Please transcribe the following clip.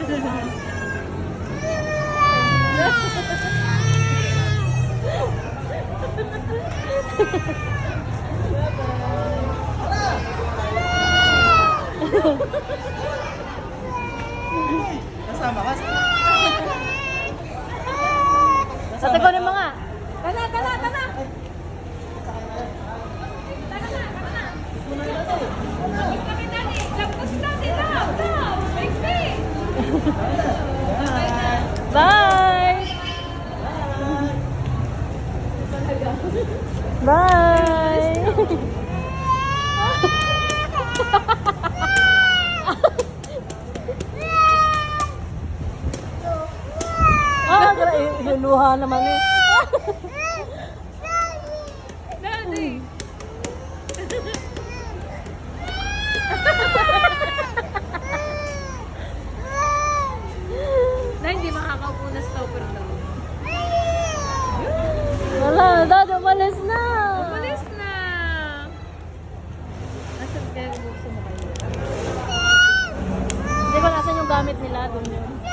Kasama ka. Ate ko rin mga. Tana, tana, tana. Bye! Bye! Luha naman eh. Daddy. Na hindi makakaupo na stopper daw. Wala, dad, umalis na. Umalis na. Nasaan kaya buksan mo kayo? Hindi ko nasan yung gamit nila doon yun.